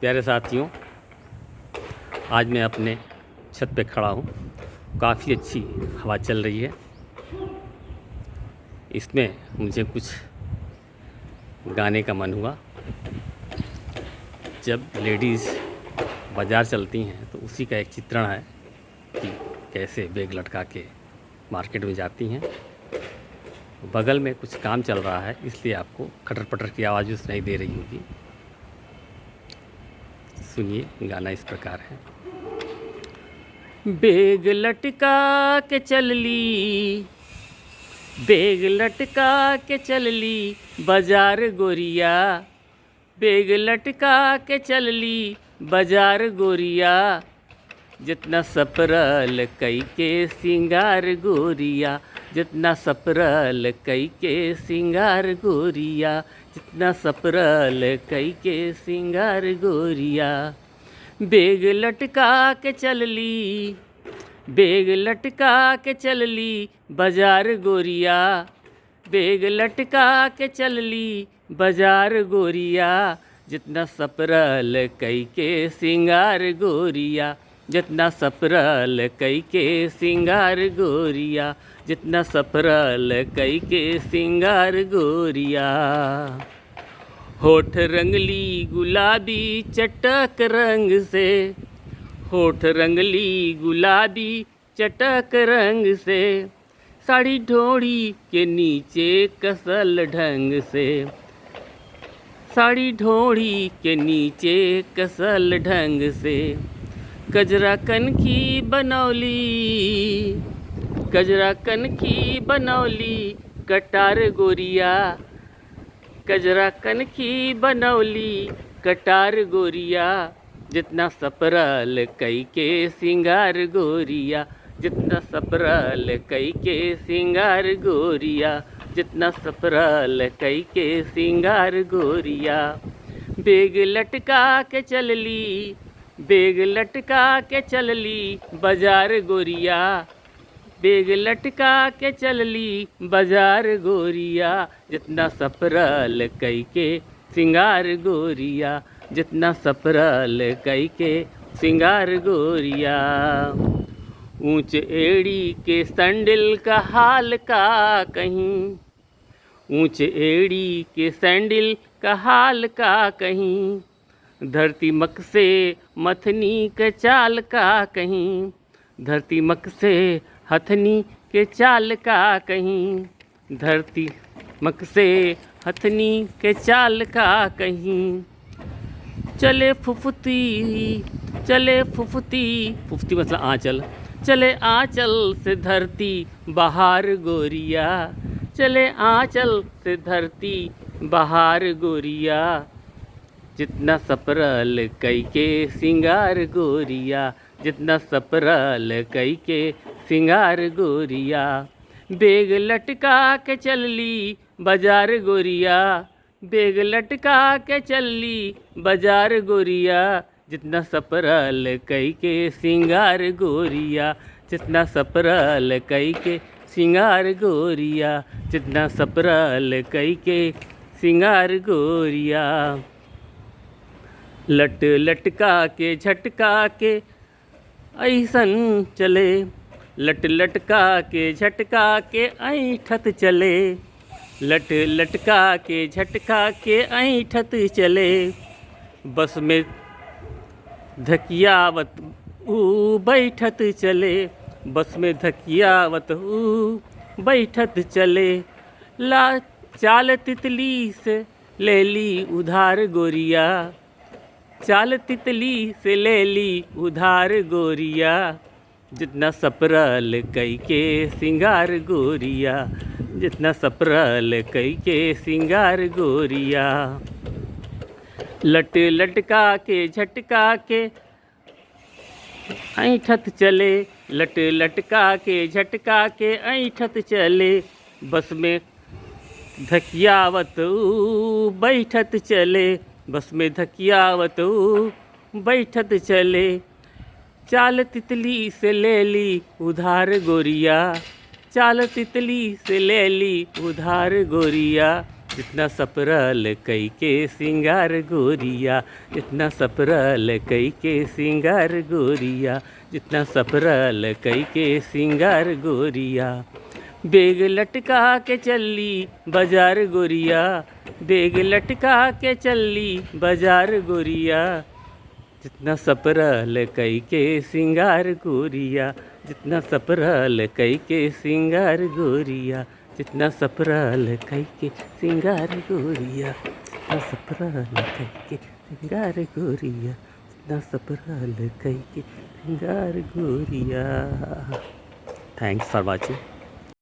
प्यारे साथियों, आज मैं अपने छत पे खड़ा हूँ। काफ़ी अच्छी हवा चल रही है। इसमें मुझे कुछ गाने का मन हुआ। जब लेडीज़ बाज़ार चलती हैं तो उसी का एक चित्रण है कि कैसे बैग लटका के मार्केट में जाती हैं। बगल में कुछ काम चल रहा है, इसलिए आपको खटर पटर की आवाज़ भी सुनाई दे रही होगी। सुनिए, गाना इस प्रकार है। बैग लटका के चल ली, बैग लटका के चल ली बाजार गोरिया, बैग लटका के चल ली बाजार गोरिया, जितना सपरल कई के सिंगार गोरिया, जितना सपरल कई के सिंगार गोरिया, जितना सपरल कई के सिंगार गोरिया। बैग लटका के चल ली, बैग लटका के चल ली बाजार गोरिया, बैग लटका के चल ली बाजार गोरिया, जितना सपरल कई के सिंगार गोरिया, जितना सपरल कई के सिंगार गोरिया, जितना सपरल कई के सिंगार गोरिया। होठ रंगली गुलाबी चटक रंग से, होठ रंगली गुलाबी चटक रंग से, साड़ी ढोड़ी के नीचे कसल ढंग से, साड़ी ढोड़ी के नीचे कसल ढंग से, गजरा कनखी बनौली, गजरा कनखी बनौली कटार गोरिया, गजरा कनखी बनौली कटार गोरिया, जितना सपरल कई के सिंगार गोरिया, जितना सपरल कई के सिंगार गोरिया, जितना सपरल कई के सिंगार गोरिया। बैग लटका के चल ली, बैग लटका के चल ली बाजार गोरिया, बैग लटका के चल ली बाजार गोरिया, जितना सपरल कई के सिंगार गोरिया, जितना सपरल कई के सिंगार गोरिया। ऊंच एड़ी के सैंडल का हाल का कहीं, ऊंच एड़ी के सैंडल का हाल का कहीं, धरती मक से मथनी के चाल का कहीं, धरती मक से हथनी के चाल का कहीं, धरती मक से हथनी के चाल का कहीं। चले फुफती, चले फुफती, फुफती मतलब आंचल, चले आंचल से धरती बहार गोरिया, चले आंचल से धरती बहार गोरिया, जितना सपरल कई के सिंगार गोरिया, जितना सपरल कई के सिंगार गोरिया। बैग लटका के चल ली बाजार गोरिया, बैग लटका के चल ली बाजार गोरिया, जितना सपरल कई के सिंगार गोरिया, जितना सपरल कई के सिंगार गोरिया, जितना सपरल कई के सिंगार गोरिया। लट लटका के झटका के ऐसन चले, लट लटका के झटका के ऐठत चले, लट लटका के झटका के ऐठत चले, बस में धकियावत ऊ बैठत चले, बस में धकियावत ऊ बैठत चले, ला चाल तितली से ले ली उधार गोरिया, चाल तितली से ले ली उधार गोरिया, जितना सपरल कई के सिंगार गोरिया, जितना सपरल कई के सिंगार गोरिया। लट लटका के झटका के ऐठत चले, लट लटका के झटका के ऐठत चले, बस में धकियावत ऊ बैठत चले, बस में धकियावत ऊ बैठत चले, चाल तितली से ले ली उधार गोरिया, चाल तितली से ले ली उधार गोरिया, जितना सपरल कई के सिंगार गोरिया, जितना सपरल कई के सिंगार गोरिया, जितना सपरल कई के सिंगार गोरिया। बेग लटका के चली बाजार गोरिया, बेग लटका के चली बाजार गोरिया, जितना सपरल कई के सिंगार गोरिया, जितना सपरल कई के सिंगार गोरिया, जितना सपरल कई के सिंगार गोरिया, जितना सपरल कई के सिंगार गोरिया, जितना सपरल कई के सिंगार गोरिया। Thanks for watching.